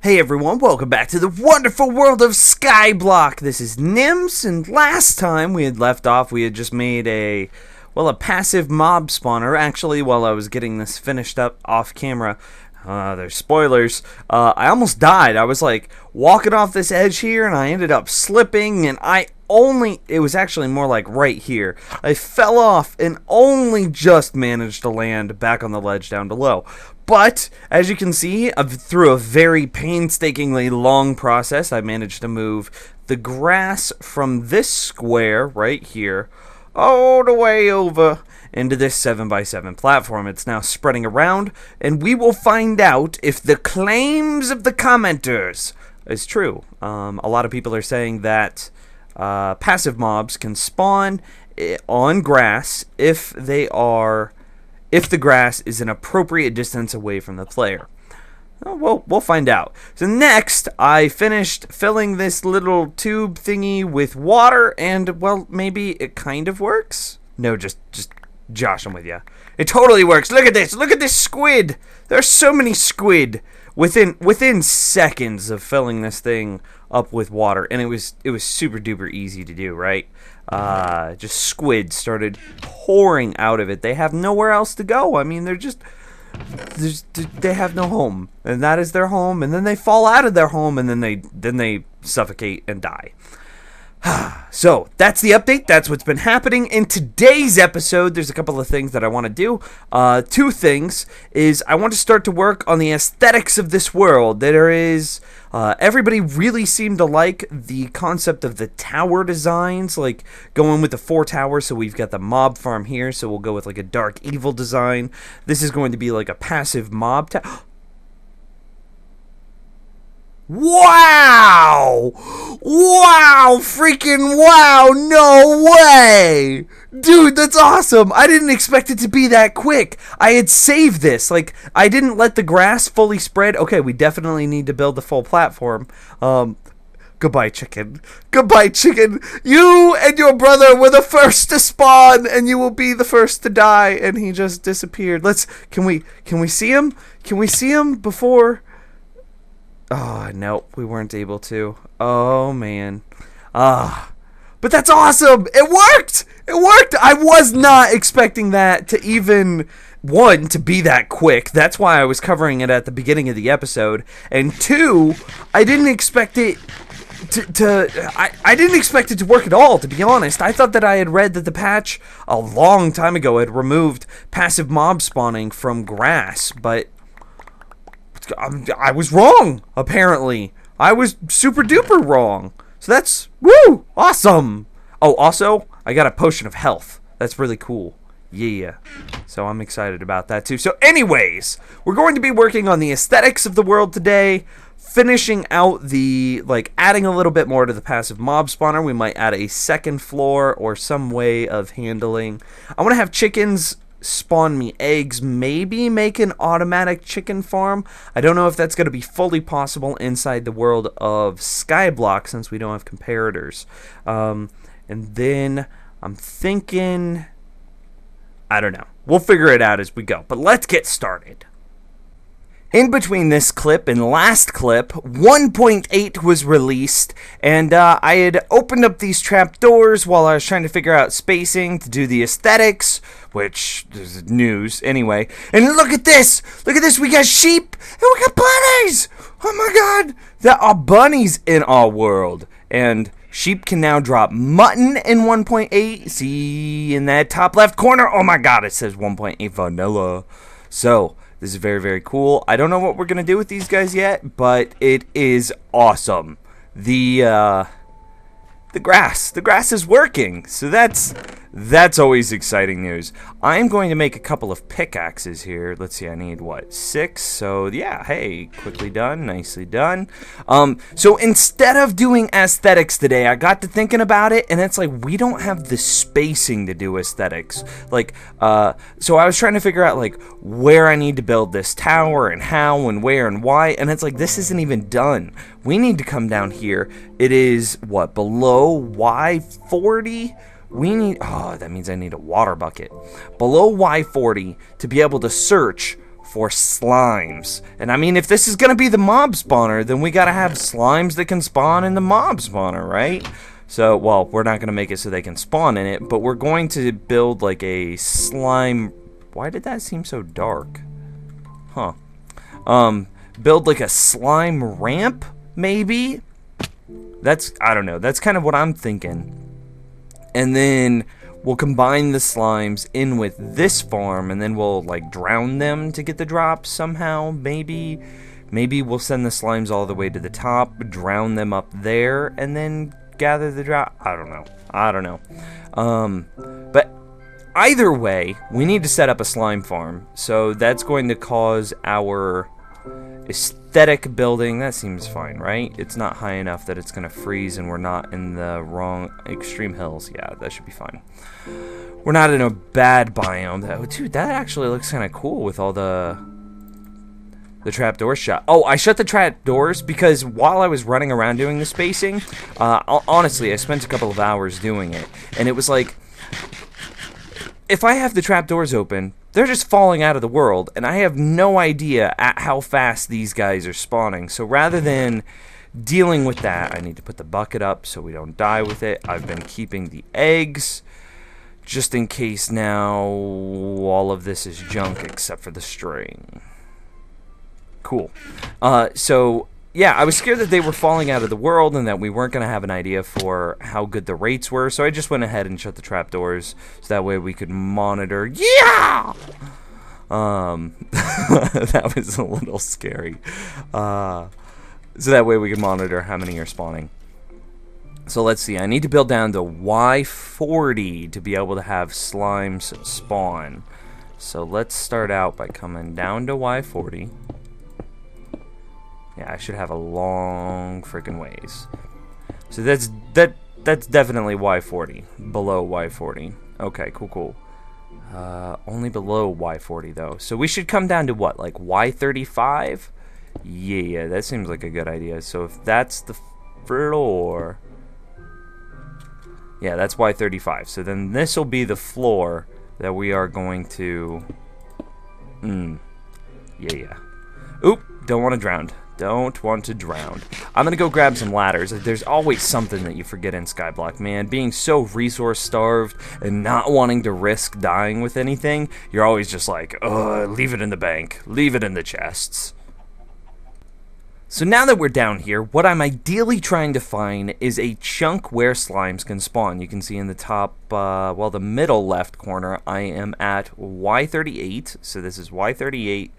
Hey everyone, welcome back to the wonderful world of Skyblock. This is Nims, and last time we had left off, we had just made a passive mob spawner. Actually, while I was getting this finished up off camera, there's spoilers, I almost died. I was like walking off this edge here, and I ended up slipping, and it was actually more like right here. I fell off and only just managed to land back on the ledge down below. But, as you can see, through a very painstakingly long process, I managed to move the grass from this square right here all the way over into this 7x7 platform. It's now spreading around, and we will find out if the claims of the commenters is true. A lot of people are saying that passive mobs can spawn on grass if the grass is an appropriate distance away from the player. Well, we'll find out. So next, I finished filling this little tube thingy with water, and, well, maybe it kind of works? No, just joshing with you. It totally works. Look at this. Look at this squid. There's so many squid within seconds of filling this thing up with water, and it was super duper easy to do, right? Just squid started pouring out of it. They have nowhere else to go. I mean, they have no home, and that is their home, and then they fall out of their home, and then they suffocate and die. So, that's the update. That's what's been happening. In today's episode, there's a couple of things that I want to do. Two things is I want to start to work on the aesthetics of this world. Everybody really seemed to like the concept of the tower designs, like going with the 4 towers. So we've got the mob farm here, so we'll go with like a dark evil design. This is going to be like a passive mob tower. Wow! Wow! Freaking wow! No way! Dude, that's awesome! I didn't expect it to be that quick. I had saved this. Like, I didn't let the grass fully spread. Okay, we definitely need to build the full platform. Goodbye, chicken. Goodbye, chicken. You and your brother were the first to spawn, and you will be the first to die. And he just disappeared. Can we see him? Can we see him before? Oh, no, we weren't able to. Oh, man. But that's awesome! It worked! It worked! I was not expecting that to even, one, to be that quick. That's why I was covering it at the beginning of the episode. And two, I didn't expect it I didn't expect it to work at all, to be honest. I thought that I had read that the patch a long time ago had removed passive mob spawning from grass, but I was wrong, apparently. I was super duper wrong. So that's, woo, awesome. Oh, also, I got a potion of health. That's really cool. Yeah. So I'm excited about that too. So anyways, we're going to be working on the aesthetics of the world today, finishing out adding a little bit more to the passive mob spawner. We might add a second floor or some way of handling. I want to have chickens spawn me eggs, maybe make an automatic chicken farm. I don't know if that's going to be fully possible inside the world of Skyblock since we don't have comparators. And then I'm thinking, I don't know. We'll figure it out as we go. But let's get started. In between this clip and last clip, 1.8 was released, and I had opened up these trapdoors while I was trying to figure out spacing to do the aesthetics, which is news anyway. And look at this! Look at this! We got sheep, and we got bunnies! Oh my god! There are bunnies in our world, and sheep can now drop mutton in 1.8. See in that top left corner? Oh my god, it says 1.8 vanilla. So, this is very, very cool. I don't know what we're going to do with these guys yet, but it is awesome. The grass is working, so that's always exciting news. I'm going to make a couple of pickaxes here. Let's see, I need, 6? So, yeah, hey, quickly done, nicely done. So instead of doing aesthetics today, I got to thinking about it, and it's like, we don't have the spacing to do aesthetics. So I was trying to figure out, where I need to build this tower, and how, and where, and why, and it's like, this isn't even done. We need to come down here. It is, below Y40? That means I need a water bucket. Below Y40 to be able to search for slimes. And I mean, if this is going to be the mob spawner, then we got to have slimes that can spawn in the mob spawner, right? So, well, we're not going to make it so they can spawn in it, but we're going to build like a slime... Why did that seem so dark? Huh. Build like a slime ramp, maybe? I don't know. That's kind of what I'm thinking. And then we'll combine the slimes in with this farm, and then we'll like drown them to get the drops somehow, maybe. Maybe we'll send the slimes all the way to the top, drown them up there, and then gather the drop. I don't know. But either way, we need to set up a slime farm. So that's going to cause our aesthetic building. That seems fine, right? It's not high enough that it's going to freeze and we're not in the wrong extreme hills. Yeah, that should be fine. We're not in a bad biome. Dude, that actually looks kind of cool with all the trapdoors shut. Oh, I shut the trapdoors because while I was running around doing the spacing, honestly, I spent a couple of hours doing it, and it was like, if I have the trapdoors open, they're just falling out of the world, and I have no idea at how fast these guys are spawning. So rather than dealing with that, I need to put the bucket up so we don't die with it. I've been keeping the eggs just in case now all of this is junk except for the string. Cool. So yeah, I was scared that they were falling out of the world and that we weren't going to have an idea for how good the rates were, so I just went ahead and shut the trapdoors so that way we could monitor. Yeah! That was a little scary. So that way we could monitor how many are spawning. So let's see, I need to build down to Y40 to be able to have slimes spawn. So let's start out by coming down to Y40. Yeah, I should have a long freaking ways. So that's definitely Y40. Below Y40. Okay, cool. Only below Y40 though. So we should come down to what, like Y35? Yeah, that seems like a good idea. So if that's the floor... Yeah, that's Y35. So then this will be the floor that we are going to... Yeah. Oop, don't want to drown. Don't want to drown. I'm gonna go grab some ladders. There's always something that you forget in Skyblock, man. Being so resource starved and not wanting to risk dying with anything, you're always just like, leave it in the bank. Leave it in the chests. So now that we're down here, what I'm ideally trying to find is a chunk where slimes can spawn. You can see in the top, the middle left corner, I am at Y38. So this is Y38.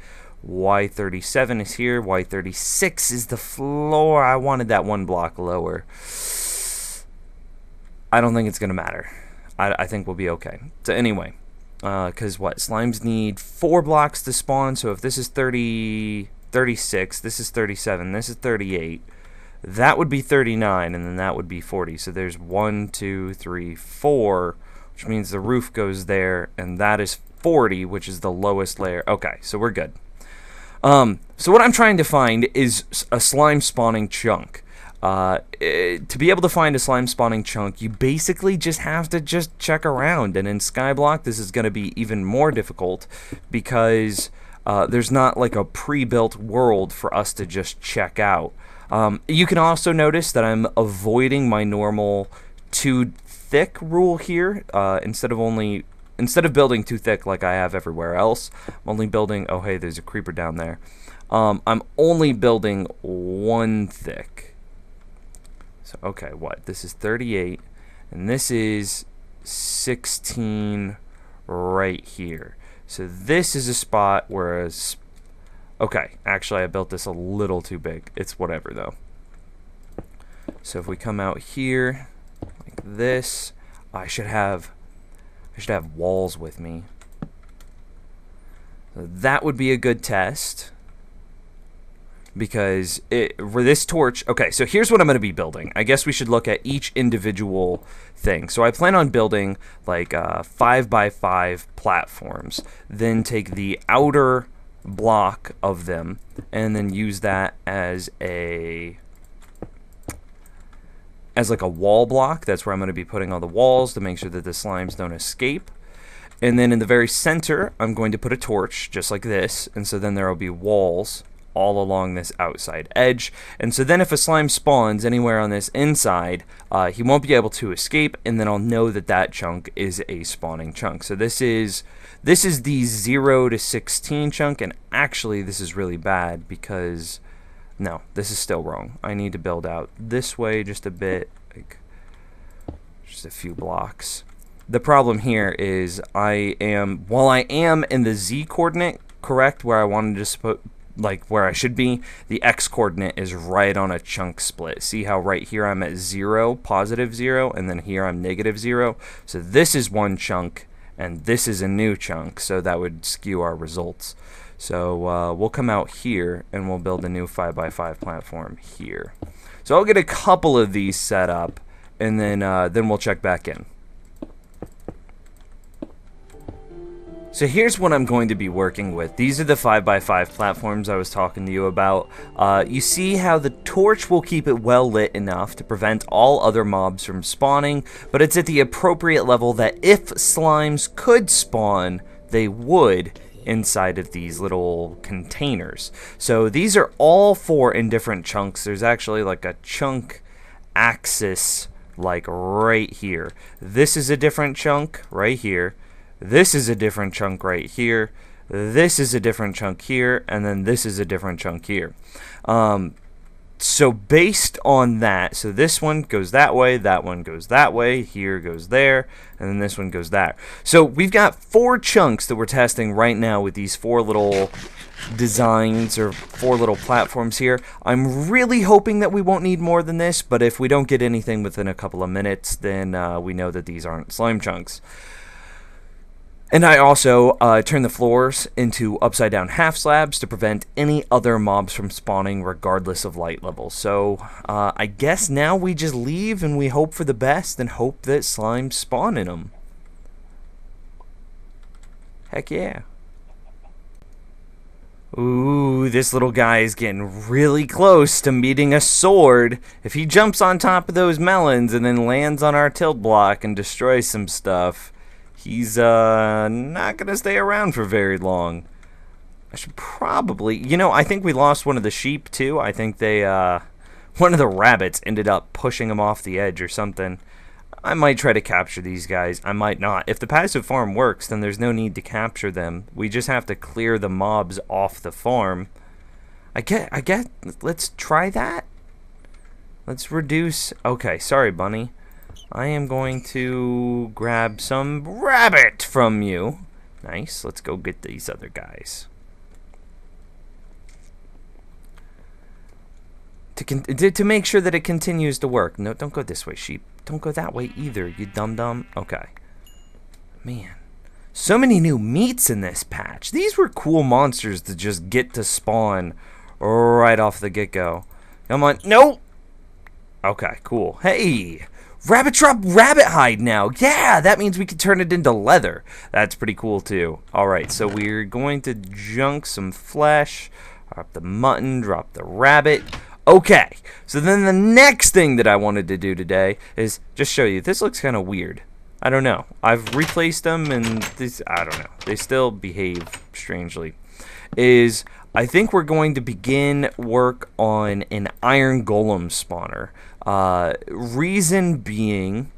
Y37 is here. Y36 is the floor. I wanted that one block lower. I don't think it's going to matter. I think we'll be okay. So anyway, because slimes need 4 blocks to spawn. So if this is 36, this is 37, this is 38, that would be 39, and then that would be 40. So there's 1, 2, 3, 4, which means the roof goes there, and that is 40, which is the lowest layer. Okay, so we're good. So what I'm trying to find is a slime spawning chunk. To be able to find a slime spawning chunk, you basically just have to just check around, and in Skyblock this is going to be even more difficult because there's not like a pre-built world for us to just check out. You can also notice that I'm avoiding my normal 2 thick rule here. Instead of building 2 thick like I have everywhere else, I'm only building... Oh, hey, there's a creeper down there. I'm only building 1 thick. So, okay, this is 38, and this is 16 right here. So this is a spot where... Okay, actually, I built this a little too big. It's whatever, though. So if we come out here, like this, I should have walls with me. So that would be a good test. Because for this torch... Okay, so here's what I'm going to be building. I guess we should look at each individual thing. So I plan on building like 5x5 platforms. Then take the outer block of them and then use that as like a wall block. That's where I'm going to be putting all the walls to make sure that the slimes don't escape. And then in the very center, I'm going to put a torch, just like this. And so then there will be walls all along this outside edge. And so then if a slime spawns anywhere on this inside, he won't be able to escape, and then I'll know that that chunk is a spawning chunk. So this is the 0 to 16 chunk, and actually this is really bad because, no, this is still wrong. I need to build out this way just a bit, like just a few blocks. The problem here is while I am in the Z coordinate correct where I wanted to put, like where I should be, the X coordinate is right on a chunk split. See how right here I'm at 0, positive 0, and then here I'm negative 0. So this is one chunk, and this is a new chunk, so that would skew our results. So we'll come out here, and we'll build a new 5x5 platform here. So I'll get a couple of these set up, and then we'll check back in. So here's what I'm going to be working with. These are the 5x5 platforms I was talking to you about. You see how the torch will keep it well lit enough to prevent all other mobs from spawning, but it's at the appropriate level that if slimes could spawn, they would inside of these little containers. So these are all 4 in different chunks. There's actually like a chunk axis like right here. This is a different chunk right here. This is a different chunk right here. This is a different chunk here, and then this is a different chunk here. So based on that, so this one goes that one goes that way, here goes there, and then this one goes there. So we've got 4 chunks that we're testing right now with these 4 little designs or 4 little platforms here. I'm really hoping that we won't need more than this, but if we don't get anything within a couple of minutes, then we know that these aren't slime chunks. And I also turn the floors into upside down half slabs to prevent any other mobs from spawning regardless of light level. So I guess now we just leave and we hope for the best and hope that slimes spawn in them. Heck yeah. Ooh, this little guy is getting really close to meeting a sword. If he jumps on top of those melons and then lands on our tilt block and destroys some stuff, he's not gonna stay around for very long. I should probably, you know, I think we lost one of the sheep too. I think they, one of the rabbits ended up pushing him off the edge or something. I might try to capture these guys. I might not. If the passive farm works, then there's no need to capture them. We just have to clear the mobs off the farm. I get, let's try that. Let's reduce, okay, sorry bunny. I am going to grab some rabbit from you. Nice. Let's go get these other guys. To make sure that it continues to work. No, don't go this way, sheep. Don't go that way either, you dum-dum. Okay. Man. So many new meats in this patch. These were cool monsters to just get to spawn right off the get-go. Come on. No! Okay, cool. Hey! Rabbit drop rabbit hide now. Yeah, that means we can turn it into leather. That's pretty cool too. Alright, so we're going to junk some flesh. Drop the mutton, drop the rabbit. Okay, so then the next thing that I wanted to do today is just show you. This looks kind of weird. I don't know. I've replaced them and this, I don't know. They still behave strangely. I think we're going to begin work on an iron golem spawner. Reason being,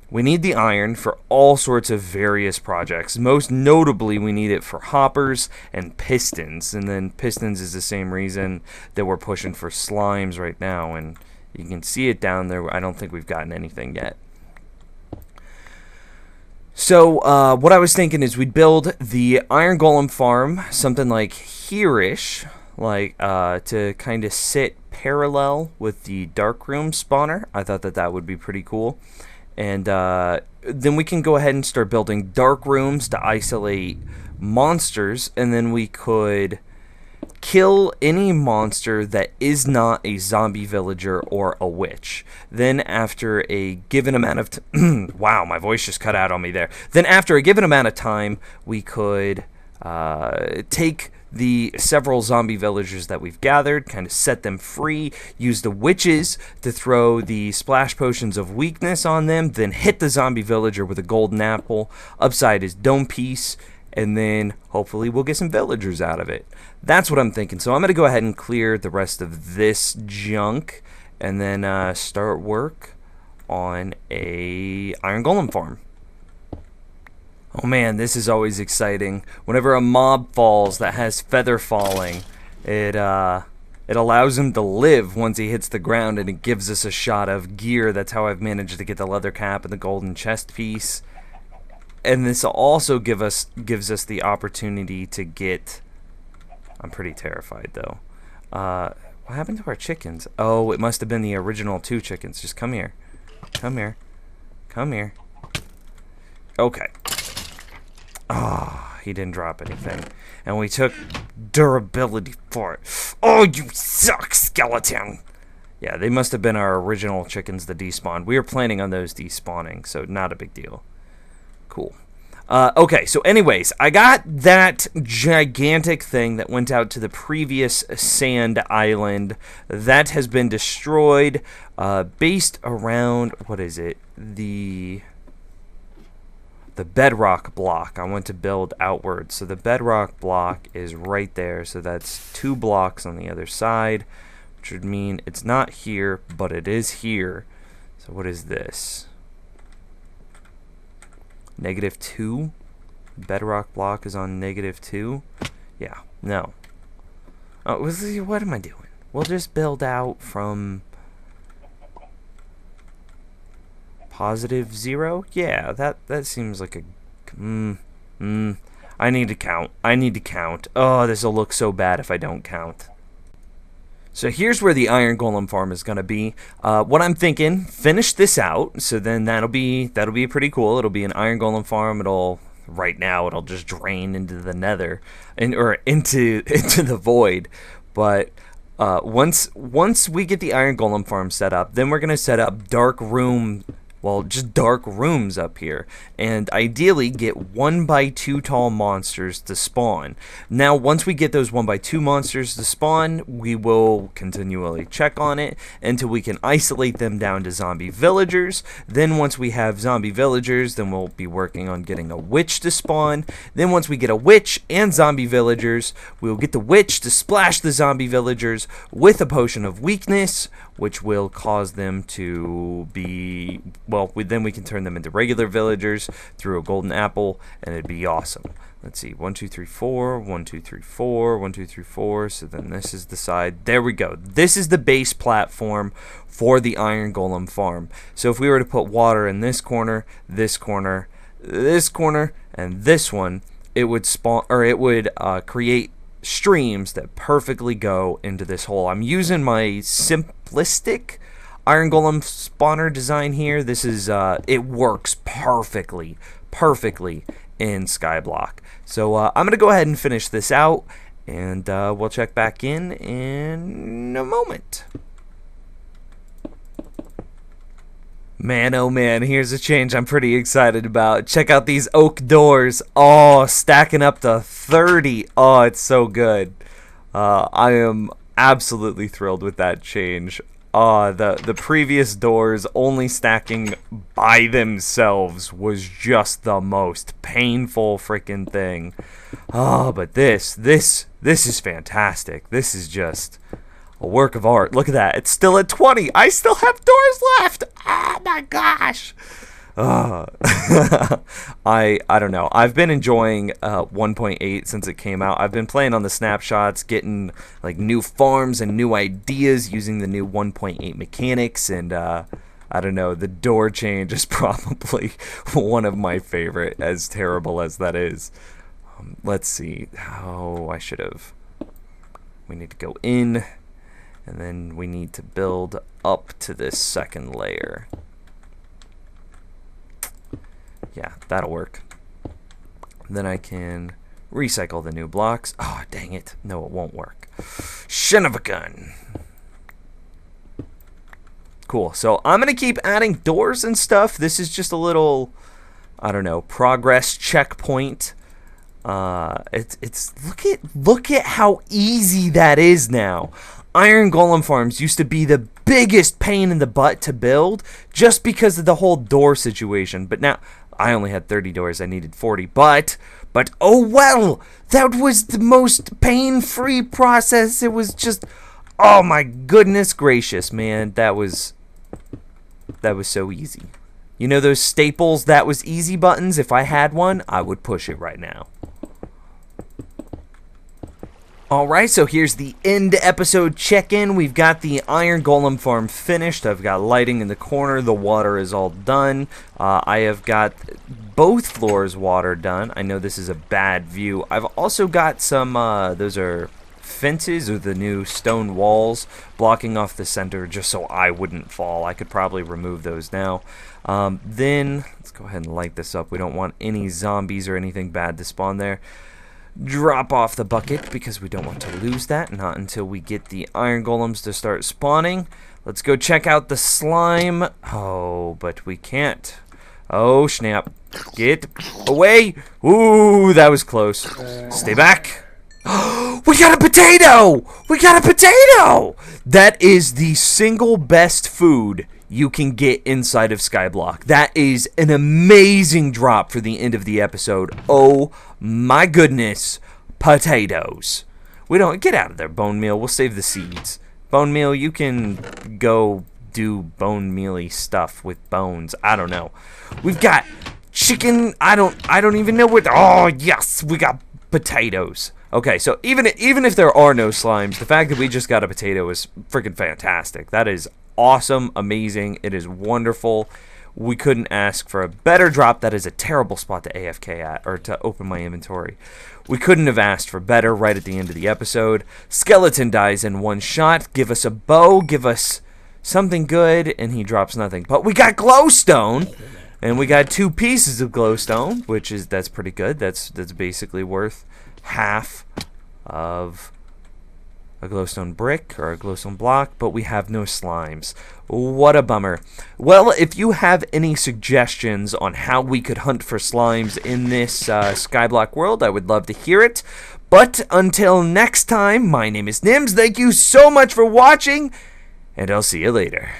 we need the iron for all sorts of various projects. Most notably, we need it for hoppers and pistons. And then pistons is the same reason that we're pushing for slimes right now. And you can see it down there. I don't think we've gotten anything yet. So what I was thinking is we'd build the iron golem farm, something like here-ish, like to kind of sit parallel with the dark room spawner. I thought that that would be pretty cool. And then we can go ahead and start building dark rooms to isolate monsters, and then we could kill any monster that is not a zombie villager or a witch. Then after a given amount of wow, my voice just cut out on me there. Then after a given amount of time, we could take the several zombie villagers that we've gathered, kind of set them free, use the witches to throw the splash potions of weakness on them, then hit the zombie villager with a golden apple, upside his dome piece, and then hopefully we'll get some villagers out of it. That's what I'm thinking. So I'm going to go ahead and clear the rest of this junk and then start work on a iron golem farm. Oh man, this is always exciting. Whenever a mob falls that has feather falling, it allows him to live once he hits the ground, and it gives us a shot of gear. That's how I've managed to get the leather cap and the golden chest piece. And this also gives us the opportunity to get... I'm pretty terrified though. What happened to our chickens? Oh, it must have been the original 2 chickens. Just come here. Come here. Come here. Okay. Ah, he didn't drop anything. And we took durability for it. Oh, you suck, skeleton! Yeah, they must have been our original chickens that despawned. We were planning on those despawning, so not a big deal. Cool. Okay, so anyways, I got that gigantic thing that went out to the previous sand island. That has been destroyed, based around, what is it? The bedrock block. I want to build outwards. So the bedrock block is right there. So that's 2 blocks on the other side, which would mean it's not here, but it is here. So what is this? -2? Bedrock block is on -2? Yeah, no. Oh, what am I doing? We'll just build out from +0? Yeah, that seems like a... I need to count. I need to count. Oh, this will look so bad if I don't count. So here's where the iron golem farm is going to be. What I'm thinking, finish this out, so then that'll be pretty cool. It'll be an iron golem farm. Right now it'll just drain into the nether, or into the void. But once we get the iron golem farm set up, then we're going to set up just dark rooms up here, and ideally get 1x2 tall monsters to spawn. Now, once we get those 1x2 monsters to spawn, we will continually check on it until we can isolate them down to zombie villagers. Then once we have zombie villagers, then we'll be working on getting a witch to spawn. Then once we get a witch and zombie villagers, we'll get the witch to splash the zombie villagers with a potion of weakness, which will cause them to be... Well, then we can turn them into regular villagers through a golden apple, and it'd be awesome. Let's see, 1, 2, 3, 4, 1, 2, 3, 4, 1, 2, 3, 4. So then this is the side. There we go. This is the base platform for the iron golem farm. So if we were to put water in this corner, this corner, this corner, and this one, it would spawn, or it would create streams that perfectly go into this hole. I'm using my simplistic iron golem spawner design here. This is it works perfectly in Skyblock. So I'm gonna go ahead and finish this out, and we'll check back in a moment. Man, oh man, here's a change I'm pretty excited about. Check out these oak doors. Oh, stacking up to 30. Oh, it's so good. I am absolutely thrilled with that change. The previous doors only stacking by themselves was just the most painful freaking thing. Oh, but this is fantastic. This is just a work of art. Look at that. It's still at 20. I still have doors left. Oh my gosh. I don't know. I've been enjoying 1.8 since it came out. I've been playing on the snapshots, getting like new farms and new ideas using the new 1.8 mechanics, and I don't know, the door change is probably one of my favorite, as terrible as that is. Let's see. We need to go in, and then we need to build up to this second layer. Yeah, that'll work. Then I can recycle the new blocks. Oh, dang it. No, it won't work. Son of a gun. Cool. So I'm going to keep adding doors and stuff. This is just a little, I don't know, progress checkpoint. It's look at how easy that is now. Iron golem farms used to be the biggest pain in the butt to build just because of the whole door situation. But now I only had 30 doors. I needed 40. But oh well, that was the most pain-free process. It was just, oh my goodness gracious, man. That was so easy. You know those staples that was easy buttons? If I had one, I would push it right now. Alright, so here's the end episode check-in. We've got the iron golem farm finished. I've got lighting in the corner. The water is all done. I have got both floors water done. I know this is a bad view. I've also got some, those are fences or the new stone walls blocking off the center just so I wouldn't fall. I could probably remove those now. Then, let's go ahead and light this up. We don't want any zombies or anything bad to spawn there. Drop off the bucket because we don't want to lose that, not until we get the iron golems to start spawning. Let's go check out the slime. Oh, but we can't. Oh, snap. Get away. Ooh, that was close. Stay back. We got a potato! We got a potato! That is the single best food you can get inside of Skyblock. That is an amazing drop for the end of the episode. Oh my goodness, potatoes. We don't, get out of there, bone meal. We'll save the seeds. Bone meal, you can go do bone mealy stuff with bones. I don't know. We've got chicken. I don't even know what. Oh yes, we got potatoes. Okay, so even if there are no slimes, the fact that we just got a potato is freaking fantastic. That is awesome, amazing. It is wonderful. We couldn't ask for a better drop. That is a terrible spot to AFK at, or to open my inventory. We couldn't have asked for better right at the end of the episode. Skeleton dies in one shot. Give us a bow, give us something good, and he drops nothing. But we got glowstone, and we got 2 pieces of glowstone, that's pretty good. That's basically worth half of a glowstone brick or a glowstone block, but we have no slimes. What a bummer. Well, if you have any suggestions on how we could hunt for slimes in this Skyblock world, I would love to hear it. But until next time, my name is Nims. Thank you so much for watching, and I'll see you later.